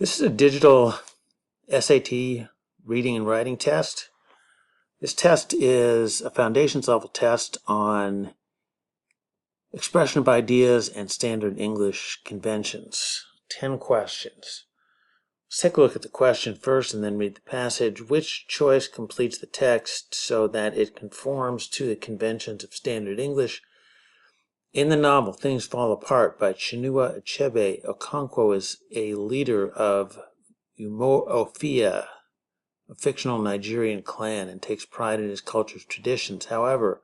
This is a digital SAT reading and writing test. This test is a foundations level test on expression of ideas and standard English conventions. 10 questions. Let's take a look at the question first and then read the passage. Which choice completes the text so that it conforms to the conventions of standard English? In the novel Things Fall Apart by Chinua Achebe, Okonkwo is a leader of Umuofia, a fictional Nigerian clan, and takes pride in his culture's traditions. However,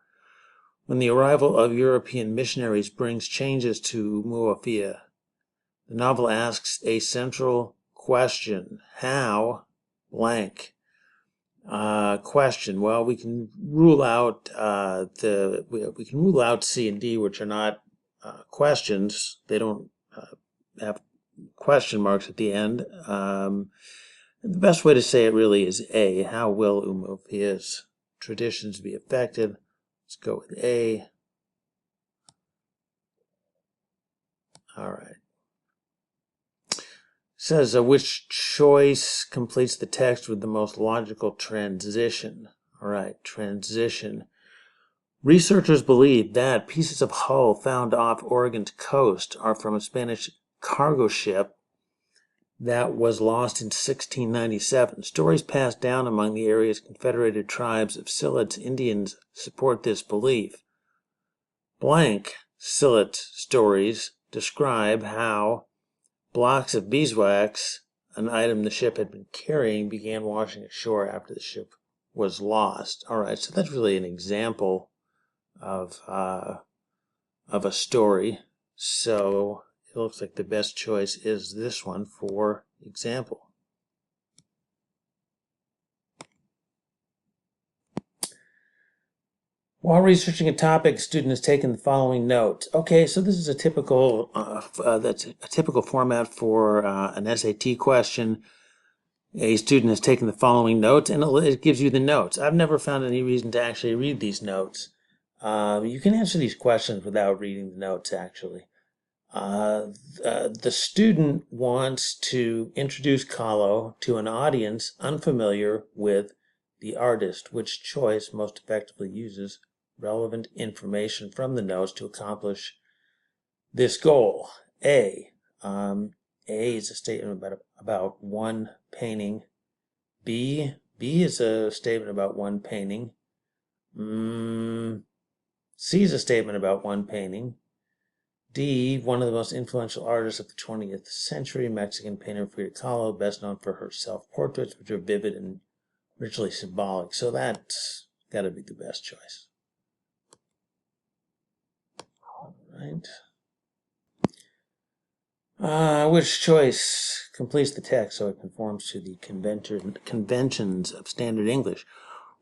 when the arrival of European missionaries brings changes to Umuofia, the novel asks a central question: how blank? Question. Well, we can rule out we can rule out C and D, which are not questions. They don't have question marks at the end. The best way to say it really is A. How will Umuofia's traditions be affected? Let's go with A. All right. Says which choice completes the text with the most logical transition? All right, transition. Researchers believe that pieces of hull found off Oregon's coast are from a Spanish cargo ship that was lost in 1697. Stories passed down among the area's confederated tribes of Siletz Indians support this belief. Blank Siletz stories describe how blocks of beeswax, an item the ship had been carrying, began washing ashore after the ship was lost. All right, so that's really an example of a story. So it looks like the best choice is this one for example. While researching a topic, a student has taken the following notes. Okay, so this is a typical that's a typical format for an SAT question. A student has taken the following notes, and it gives you the notes. I've never found any reason to actually read these notes. You can answer these questions without reading the notes, actually. The student wants to introduce Kahlo to an audience unfamiliar with the artist. Which choice most effectively uses relevant information from the notes to accomplish this goal? A. A is a statement about one painting. B is a statement about one painting. C is a statement about one painting. D, one of the most influential artists of the 20th century, Mexican painter Frida Kahlo, best known for her self-portraits, which are vivid and richly symbolic. So that's got to be the best choice. All right. Which choice completes the text so it conforms to the conventions of standard English?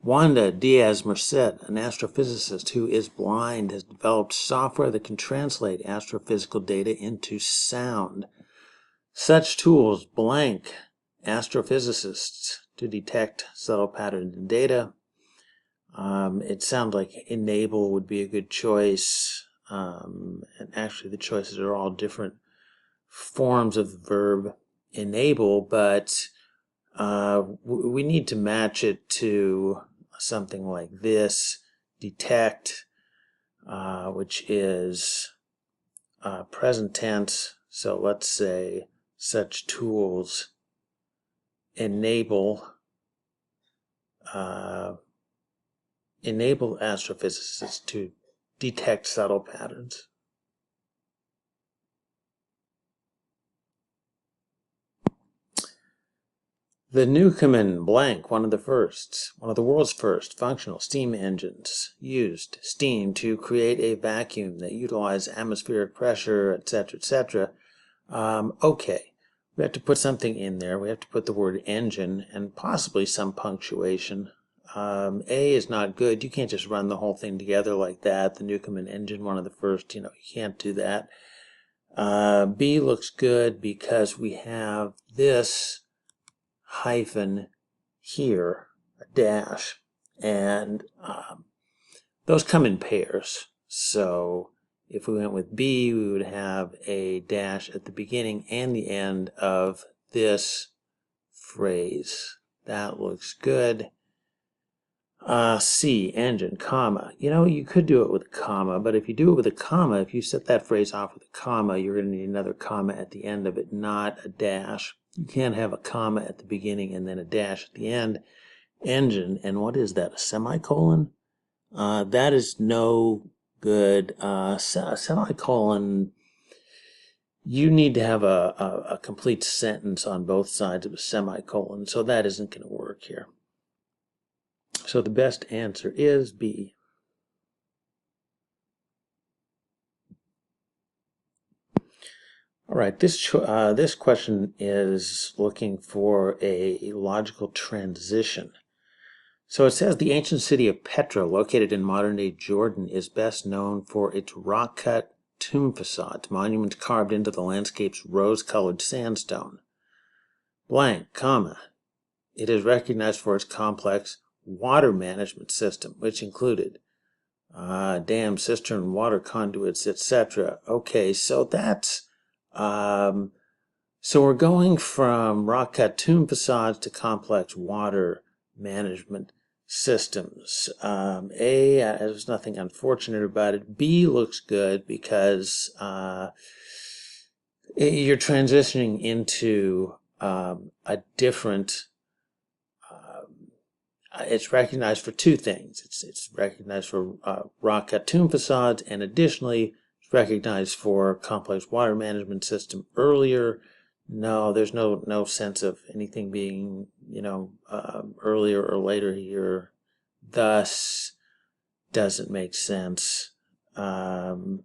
Wanda Diaz-Merced, an astrophysicist who is blind, has developed software that can translate astrophysical data into sound. Such tools blank astrophysicists to detect subtle patterns in data. It sounds like enable would be a good choice. And actually the choices are all different forms of the verb enable, but we need to match it to something like this: detect, which is present tense. So let's say such tools enable astrophysicists to detect subtle patterns. The Newcomen blank, one of the world's first functional steam engines, used steam to create a vacuum that utilized atmospheric pressure, etc., etc. Okay, we have to put something in there. We have to put the word engine and possibly some punctuation. A is not good. You can't just run the whole thing together like that. The Newcomen engine, one of the first, you can't do that. B looks good because we have this hyphen here, a dash, and those come in pairs. So if we went with B, we would have a dash at the beginning and the end of this phrase. That looks good. C, engine, comma. You could do it with a comma, but if you do it with a comma, if you set that phrase off with a comma, you're going to need another comma at the end of it, not a dash. You can't have a comma at the beginning and then a dash at the end. Engine, and what is that, a semicolon? That is no good. A semicolon, you need to have a complete sentence on both sides of a semicolon, so that isn't going to work here. So the best answer is B. All right, this question is looking for a logical transition. So it says the ancient city of Petra, located in modern-day Jordan, is best known for its rock-cut tomb facades, monuments carved into the landscape's rose-colored sandstone. Blank, comma. It is recognized for its complex water management system, which included dams, cistern, water conduits, etc. Okay, so that's so we're going from rock-cut tomb facades to complex water management systems. A, there's nothing unfortunate about it. B looks good because you're transitioning into a different. It's recognized for two things. It's recognized for rock-cut tomb facades, and additionally, it's recognized for complex water management system. Earlier, no, there's no sense of anything being, earlier or later here. Thus, doesn't make sense. And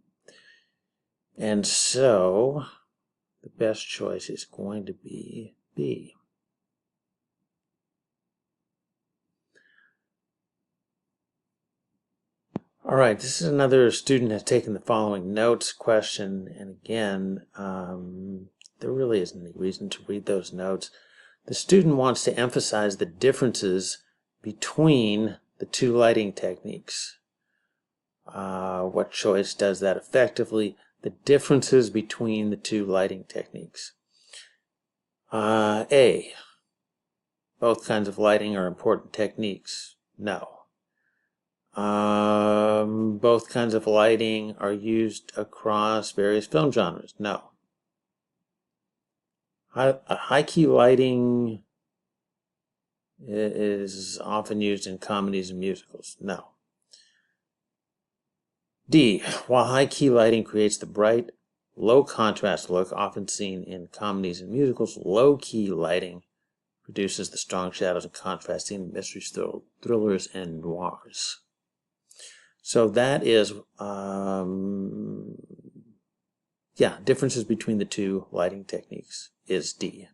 so, the best choice is going to be B. All right, this is another student has taken the following notes question, and again, there really isn't any reason to read those notes. The student wants to emphasize the differences between the two lighting techniques. What choice does that effectively? The differences between the two lighting techniques. A, both kinds of lighting are important techniques. No. Both kinds of lighting are used across various film genres. No. High-key lighting is often used in comedies and musicals. No. D, while high-key lighting creates the bright, low-contrast look often seen in comedies and musicals, low-key lighting produces the strong shadows and contrast seen in mystery thrillers and noirs. So that is, differences between the two lighting techniques is D.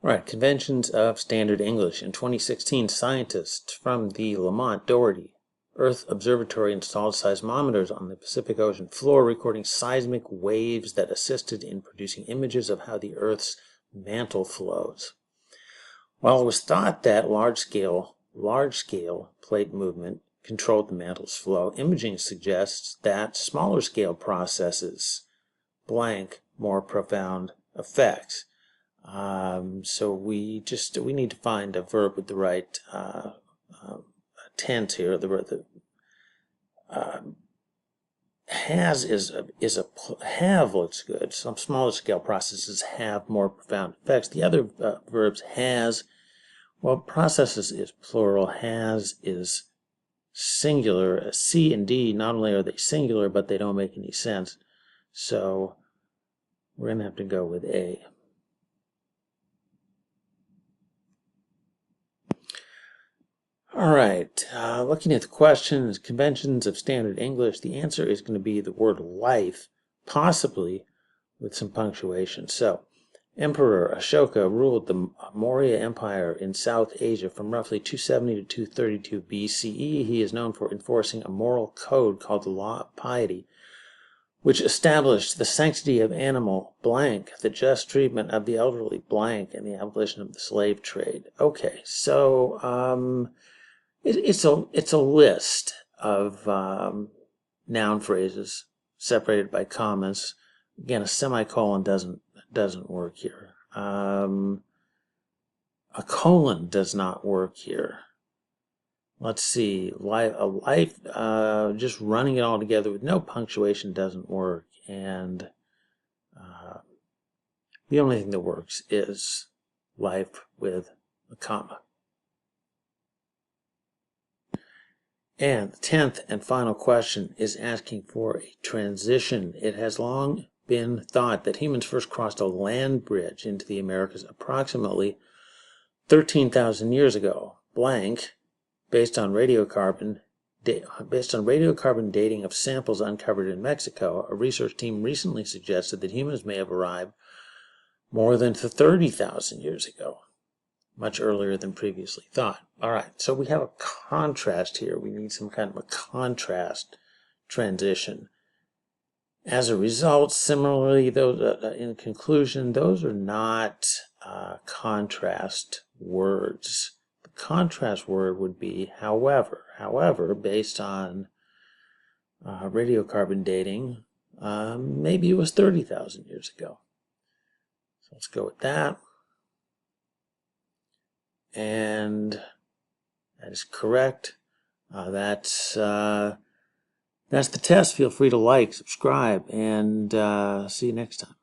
All right, conventions of standard English. In 2016, scientists from the Lamont Doherty Earth Observatory installed seismometers on the Pacific Ocean floor, recording seismic waves that assisted in producing images of how the Earth's mantle flows. While it was thought that large-scale plate movement controlled the mantle's flow, imaging suggests that smaller-scale processes blank more profound effects. So we need to find a verb with the right tense here. Have looks good. Some smaller scale processes have more profound effects. The other verbs has, well, processes is plural. Has is singular. C and D, not only are they singular, but they don't make any sense. So we're going to have to go with A. All right, looking at the questions, conventions of standard English, the answer is going to be the word life, possibly with some punctuation. So, Emperor Ashoka ruled the Maurya Empire in South Asia from roughly 270 to 232 BCE. He is known for enforcing a moral code called the Law of Piety, which established the sanctity of animal blank, the just treatment of the elderly blank, and the abolition of the slave trade. Okay, so it's a list of noun phrases separated by commas. Again, a semicolon doesn't work here. A colon does not work here. Let's see, just running it all together with no punctuation doesn't work, and the only thing that works is life with a comma. And the 10th and final question is asking for a transition. It has long been thought that humans first crossed a land bridge into the Americas approximately 13,000 years ago, blank, based on radiocarbon dating of samples uncovered in Mexico. A research team recently suggested that humans may have arrived more than 30,000 years ago, much earlier than previously thought. All right, so we have a contrast here. We need some kind of a contrast transition. As a result, similarly, in conclusion, those are not contrast words. The contrast word would be however. However, based on radiocarbon dating, maybe it was 30,000 years ago. So let's go with that. And that is correct. That's the test. Feel free to like, subscribe, and see you next time.